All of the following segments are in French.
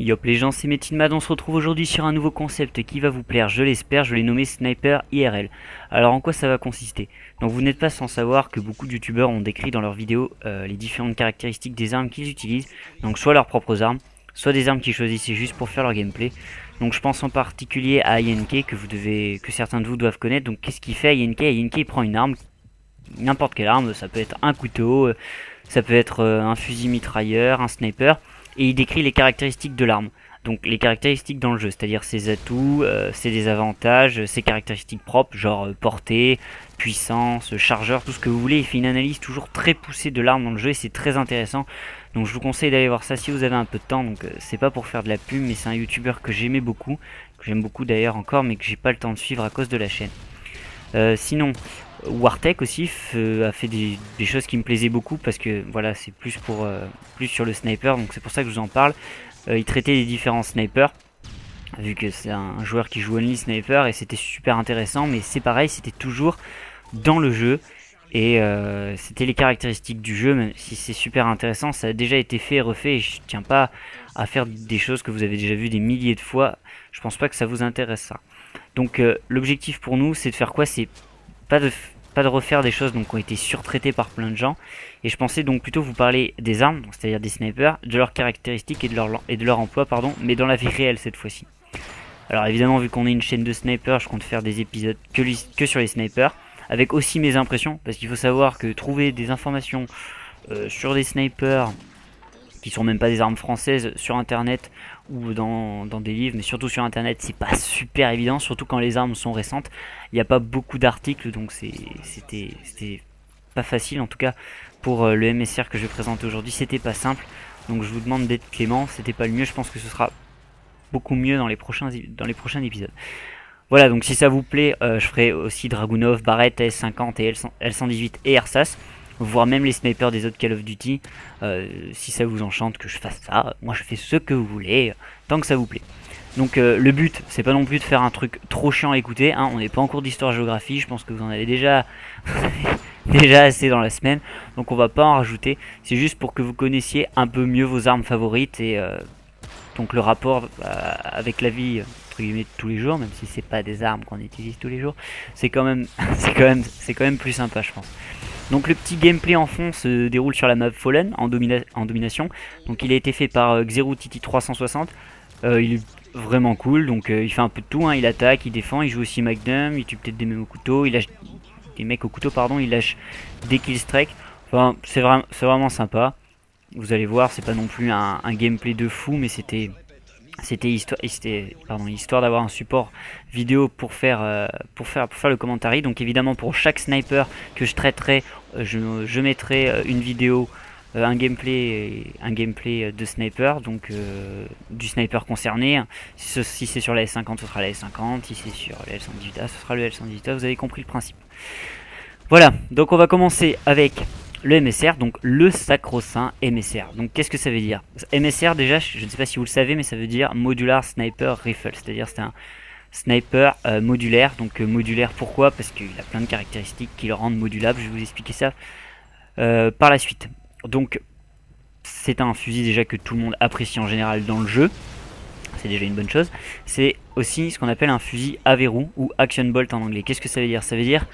Yop les gens, c'est Metinmad, on se retrouve aujourd'hui sur un nouveau concept qui va vous plaire, je l'espère, je l'ai nommé Sniper IRL. Alors en quoi ça va consister? Donc vous n'êtes pas sans savoir que beaucoup de youtubeurs ont décrit dans leurs vidéos les différentes caractéristiques des armes qu'ils utilisent, donc soit leurs propres armes, soit des armes qu'ils choisissaient juste pour faire leur gameplay. Donc je pense en particulier à INK que certains de vous doivent connaître. Donc qu'est-ce qu'il fait INK? INK il prend une arme, n'importe quelle arme, ça peut être un couteau, ça peut être un fusil mitrailleur, un sniper, et il décrit les caractéristiques de l'arme. Donc les caractéristiques dans le jeu, c'est-à-dire ses atouts, ses désavantages, ses caractéristiques propres, genre portée, puissance, chargeur, tout ce que vous voulez. Il fait une analyse toujours très poussée de l'arme dans le jeu et c'est très intéressant. Donc je vous conseille d'aller voir ça si vous avez un peu de temps. Donc c'est pas pour faire de la pub, mais c'est un youtubeur que j'aimais beaucoup, que j'aime beaucoup d'ailleurs encore, mais que j'ai pas le temps de suivre à cause de la chaîne. Sinon, Wartech aussi a fait des choses qui me plaisaient beaucoup parce que voilà, c'est plus sur le sniper, donc c'est pour ça que je vous en parle. Il traitait les différents snipers, vu que c'est un joueur qui joue only sniper et c'était super intéressant, mais c'est pareil, c'était toujours dans le jeu et c'était les caractéristiques du jeu, même si c'est super intéressant, ça a déjà été fait et refait et je tiens pas à faire des choses que vous avez déjà vues des milliers de fois, je pense pas que ça vous intéressera. Donc l'objectif pour nous c'est de faire quoi? C'est pas de refaire des choses donc qui ont été surtraitées par plein de gens, et je pensais donc plutôt vous parler des armes, c'est-à-dire des snipers, de leurs caractéristiques et de leur emploi, pardon, mais dans la vie réelle cette fois-ci. Alors évidemment, vu qu'on est une chaîne de snipers, je compte faire des épisodes que sur les snipers, avec aussi mes impressions, parce qu'il faut savoir que trouver des informations sur des snipers qui sont même pas des armes françaises sur internet ou dans des livres, mais surtout sur internet, c'est pas super évident, surtout quand les armes sont récentes. Il n'y a pas beaucoup d'articles, donc c'était pas facile, en tout cas pour le MSR que je vais présenter aujourd'hui, c'était pas simple. Donc je vous demande d'être clément, c'était pas le mieux, je pense que ce sera beaucoup mieux dans les prochains épisodes. Voilà, donc si ça vous plaît, je ferai aussi Dragunov, Barrett, S50 et L118 et Ersas, voire même les snipers des autres Call of Duty. Si ça vous enchante que je fasse ça, moi je fais ce que vous voulez, tant que ça vous plaît. Donc le but, c'est pas non plus de faire un truc trop chiant à écouter, hein, on n'est pas en cours d'histoire-géographie, je pense que vous en avez déjà, déjà assez dans la semaine, donc on va pas en rajouter, c'est juste pour que vous connaissiez un peu mieux vos armes favorites et donc le rapport avec la vie entre guillemets de tous les jours, même si c'est pas des armes qu'on utilise tous les jours, c'est quand même plus sympa je pense. Donc le petit gameplay en fond se déroule sur la map Fallen en domination. Donc il a été fait par Xerutiti 360. Il est vraiment cool, donc il fait un peu de tout, hein. Il attaque, il défend, il joue aussi Magnum, il tue peut-être des mecs au couteau, il lâche des mecs au couteau pardon, il lâche des killstrike. Enfin c'est vraiment sympa. Vous allez voir, c'est pas non plus un gameplay de fou, mais c'était histoire d'avoir un support vidéo pour faire le commentary. Donc évidemment pour chaque sniper que je traiterai, je mettrai une vidéo, un gameplay de sniper, donc du sniper concerné. Si c'est sur la S50, ce sera la S50, si c'est sur le L118A, ce sera le L118A, vous avez compris le principe. Voilà, donc on va commencer avec le MSR, donc le sacro-saint MSR. Donc qu'est-ce que ça veut dire? MSR déjà, je ne sais pas si vous le savez, mais ça veut dire Modular Sniper Rifle, c'est-à-dire c'est un sniper modulaire. Donc modulaire pourquoi? Parce qu'il a plein de caractéristiques qui le rendent modulable, je vais vous expliquer ça par la suite. Donc c'est un fusil déjà que tout le monde apprécie en général dans le jeu, c'est déjà une bonne chose. C'est aussi ce qu'on appelle un fusil à verrou ou action bolt en anglais. Qu'est-ce que ça veut dire? Ça veut dire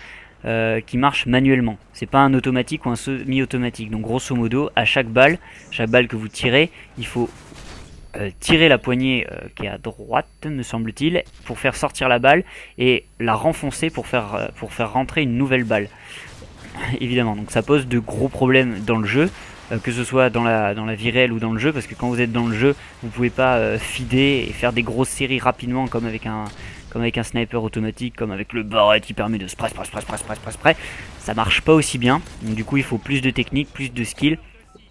qui marche manuellement, c'est pas un automatique ou un semi-automatique. Donc grosso modo, à chaque balle que vous tirez, il faut tirer la poignée qui est à droite, me semble-t-il, pour faire sortir la balle et la renfoncer pour faire rentrer une nouvelle balle. Évidemment, donc ça pose de gros problèmes dans le jeu, que ce soit dans la vie réelle ou dans le jeu, parce que quand vous êtes dans le jeu, vous pouvez pas feeder et faire des grosses séries rapidement comme avec un sniper automatique, comme avec le Barrett qui permet de spray, ça marche pas aussi bien. Donc du coup il faut plus de technique, plus de skill,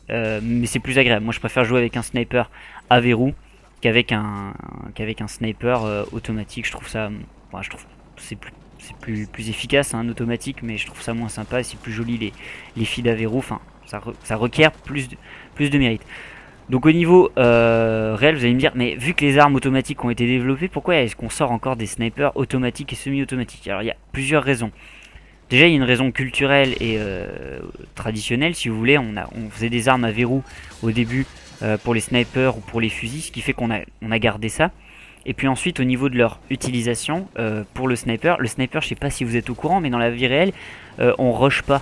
mais c'est plus agréable. Moi je préfère jouer avec un sniper à verrou qu'avec un sniper automatique. Je trouve ça, je trouve c'est plus efficace, hein, un automatique, mais je trouve ça moins sympa et c'est plus joli les feeds à verrou. Enfin ça requiert plus de mérite. Donc au niveau réel, vous allez me dire, mais vu que les armes automatiques ont été développées, pourquoi est-ce qu'on sort encore des snipers automatiques et semi-automatiques? Alors il y a plusieurs raisons. Déjà il y a une raison culturelle et traditionnelle, si vous voulez. On faisait des armes à verrou au début pour les snipers ou pour les fusils, ce qui fait qu'on a gardé ça. Et puis ensuite au niveau de leur utilisation pour le sniper, je sais pas si vous êtes au courant, mais dans la vie réelle on rush pas.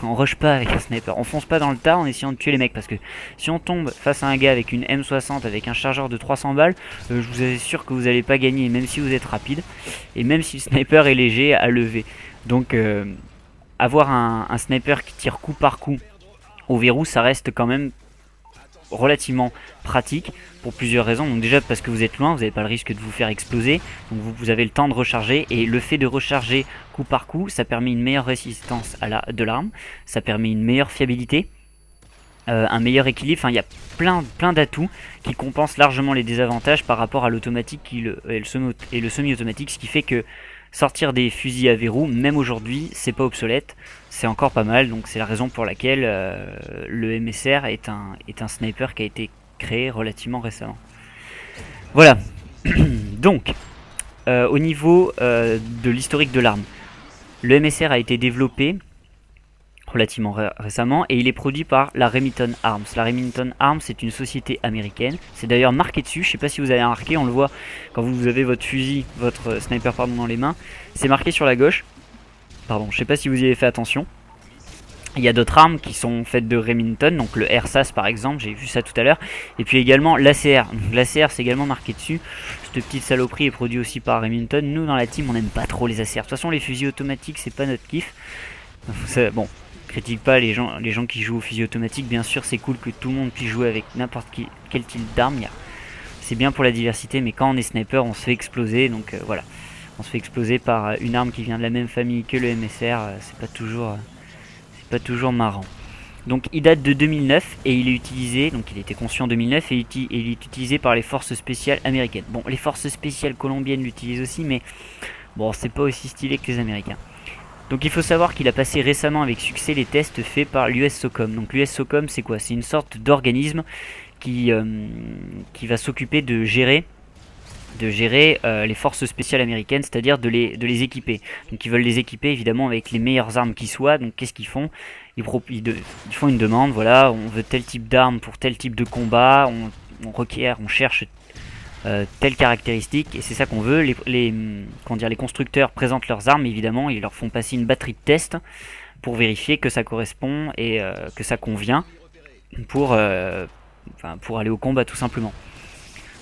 On rush pas avec un sniper, on fonce pas dans le tas en essayant de tuer les mecs, parce que si on tombe face à un gars avec une M60 avec un chargeur de 300 balles, je vous assure que vous allez pas gagner, même si vous êtes rapide, et même si le sniper est léger à lever. Donc avoir un sniper qui tire coup par coup au verrou, ça reste quand même relativement pratique pour plusieurs raisons. Donc déjà parce que vous êtes loin, vous n'avez pas le risque de vous faire exploser, donc vous avez le temps de recharger, et le fait de recharger coup par coup, ça permet une meilleure résistance de l'arme, ça permet une meilleure fiabilité, un meilleur équilibre. Enfin, il y a plein d'atouts qui compensent largement les désavantages par rapport à l'automatique et le semi-automatique, ce qui fait que sortir des fusils à verrou, même aujourd'hui, c'est pas obsolète, c'est encore pas mal. Donc c'est la raison pour laquelle le MSR est un sniper qui a été créé relativement récemment. Voilà. Donc au niveau de l'historique de l'arme, le MSR a été développé relativement récemment, et il est produit par la Remington Arms. La Remington Arms, c'est une société américaine, c'est d'ailleurs marqué dessus, je sais pas si vous avez remarqué, on le voit quand vous avez votre fusil, votre sniper pardon, dans les mains, c'est marqué sur la gauche, pardon, je sais pas si vous y avez fait attention. Il y a d'autres armes qui sont faites de Remington, donc le RSAS par exemple, j'ai vu ça tout à l'heure, et puis également l'ACR. L'ACR c'est également marqué dessus, cette petite saloperie est produite aussi par Remington. Nous dans la team on n'aime pas trop les ACR, de toute façon les fusils automatiques c'est pas notre kiff, bon, critique pas les gens qui jouent au fusil automatique, bien sûr c'est cool que tout le monde puisse jouer avec n'importe quel type d'arme, c'est bien pour la diversité, mais quand on est sniper on se fait exploser, donc voilà, on se fait exploser par une arme qui vient de la même famille que le MSR, c'est pas toujours marrant. Donc il date de 2009 et il est utilisé, donc il a été conçu en 2009 et il est utilisé par les forces spéciales américaines. Bon, les forces spéciales colombiennes l'utilisent aussi, mais bon, c'est pas aussi stylé que les Américains. Donc il faut savoir qu'il a passé récemment avec succès les tests faits par l'US SOCOM. Donc l'US SOCOM c'est quoi? C'est une sorte d'organisme qui va s'occuper de gérer les forces spéciales américaines, c'est-à-dire de les équiper. Donc ils veulent les équiper évidemment avec les meilleures armes qui soient. Donc qu'est-ce qu'ils font? Ils font une demande, voilà, on veut tel type d'arme pour tel type de combat, on cherche telle caractéristique, et c'est ça qu'on veut. Les constructeurs présentent leurs armes, évidemment, ils leur font passer une batterie de tests pour vérifier que ça correspond et que ça convient pour aller au combat tout simplement.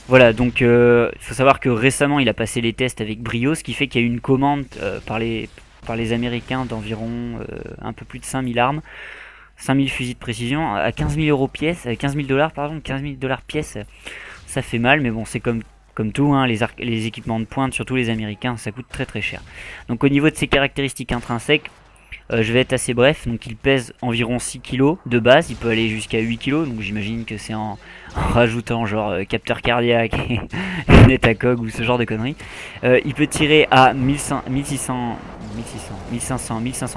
Voilà, donc il faut savoir que récemment il a passé les tests avec brio, ce qui fait qu'il y a eu une commande par les Américains d'environ un peu plus de 5000 armes, 5000 fusils de précision à 15 000 € pièce, 15 000 $, pardon, 15 000 $ pièce, ça fait mal, mais bon, c'est comme tout, hein, les équipements de pointe, surtout les Américains, ça coûte très cher. Donc au niveau de ses caractéristiques intrinsèques, je vais être assez bref, donc il pèse environ 6 kg de base, il peut aller jusqu'à 8 kg, donc j'imagine que c'est en rajoutant genre capteur cardiaque et lunette à coque ou ce genre de conneries. Il peut tirer à 1500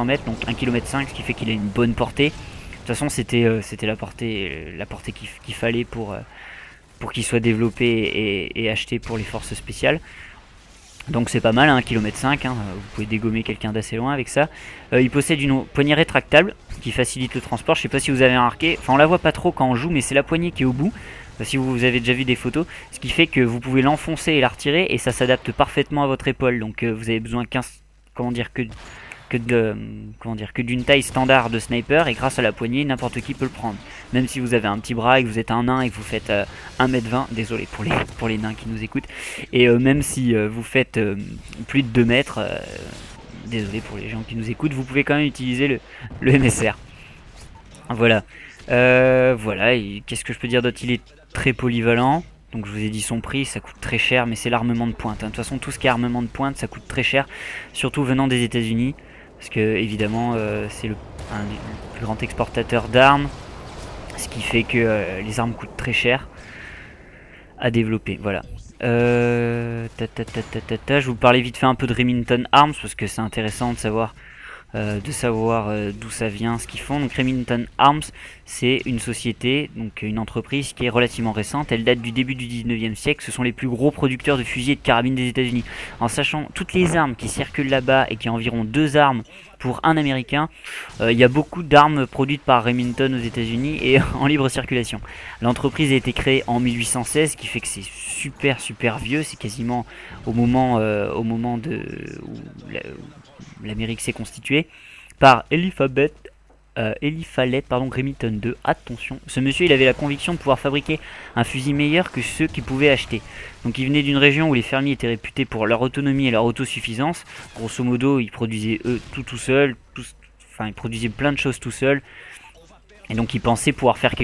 mètres, donc 1,5 km, ce qui fait qu'il a une bonne portée. De toute façon c'était la portée qu'il fallait pour qu'il soit développé et acheté pour les forces spéciales. Donc c'est pas mal, 1,5 km, hein, vous pouvez dégommer quelqu'un d'assez loin avec ça. Il possède une poignée rétractable qui facilite le transport, je sais pas si vous avez remarqué, enfin on la voit pas trop quand on joue, mais c'est la poignée qui est au bout, si vous avez déjà vu des photos, ce qui fait que vous pouvez l'enfoncer et la retirer, et ça s'adapte parfaitement à votre épaule, donc vous avez besoin que d'une taille standard de sniper, et grâce à la poignée n'importe qui peut le prendre, même si vous avez un petit bras et que vous êtes un nain et que vous faites 1m20, désolé pour les nains qui nous écoutent, et même si vous faites plus de 2 mètres, désolé pour les gens qui nous écoutent, vous pouvez quand même utiliser le MSR. Voilà, voilà, qu'est-ce que je peux dire d'autre? Il est très polyvalent. Donc je vous ai dit son prix, ça coûte très cher, mais c'est l'armement de pointe, hein. De toute façon tout ce qui est armement de pointe ça coûte très cher, surtout venant des États-Unis, parce que évidemment c'est un des plus grands exportateurs d'armes, ce qui fait que les armes coûtent très cher à développer. Voilà. Je vous parlais vite fait un peu de Remington Arms parce que c'est intéressant de savoir de savoir d'où ça vient, ce qu'ils font. Donc Remington Arms, c'est une société, donc une entreprise qui est relativement récente. Elle date du début du 19e siècle. Ce sont les plus gros producteurs de fusils et de carabines des États-Unis. En sachant toutes les armes qui circulent là-bas et qui ont environ 2 armes pour un Américain, il y a beaucoup d'armes produites par Remington aux États-Unis et en libre circulation. L'entreprise a été créée en 1816, ce qui fait que c'est super vieux. C'est quasiment au moment où l'Amérique s'est constituée, par Eliphalet Remington II. Attention, ce monsieur il avait la conviction de pouvoir fabriquer un fusil meilleur que ceux qu'il pouvait acheter. Donc il venait d'une région où les fermiers étaient réputés pour leur autonomie et leur autosuffisance. Grosso modo, ils produisaient eux tout seuls, enfin ils produisaient plein de choses tout seuls. Et donc il pensait pouvoir faire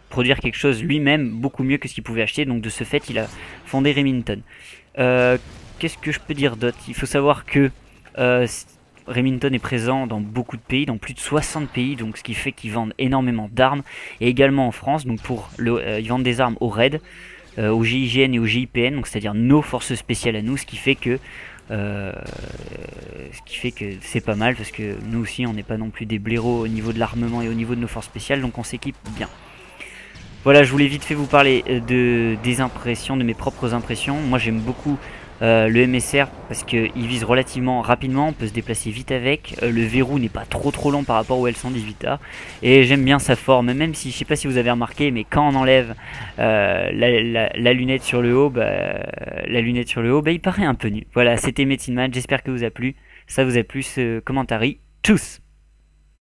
produire quelque chose lui-même beaucoup mieux que ce qu'il pouvait acheter. Donc de ce fait, il a fondé Remington. Qu'est-ce que je peux dire d'autre? Il faut savoir que Remington est présent dans beaucoup de pays, dans plus de 60 pays, donc ce qui fait qu'ils vendent énormément d'armes, et également en France. Donc ils vendent des armes au RAID, au GIGN et au GIPN, donc c'est-à-dire nos forces spéciales à nous, ce qui fait que c'est pas mal, parce que nous aussi on n'est pas non plus des blaireaux au niveau de l'armement et au niveau de nos forces spéciales, donc on s'équipe bien. Voilà, je voulais vite fait vous parler des impressions, de mes propres impressions. Moi j'aime beaucoup le MSR parce qu'il vise relativement rapidement, on peut se déplacer vite avec. Le verrou n'est pas trop long par rapport au L118A. Et j'aime bien sa forme, même si je sais pas si vous avez remarqué, mais quand on enlève la lunette sur le haut, il paraît un peu nu. Voilà, c'était Metinman, j'espère que ça vous a plu ce commentary. Tchuss!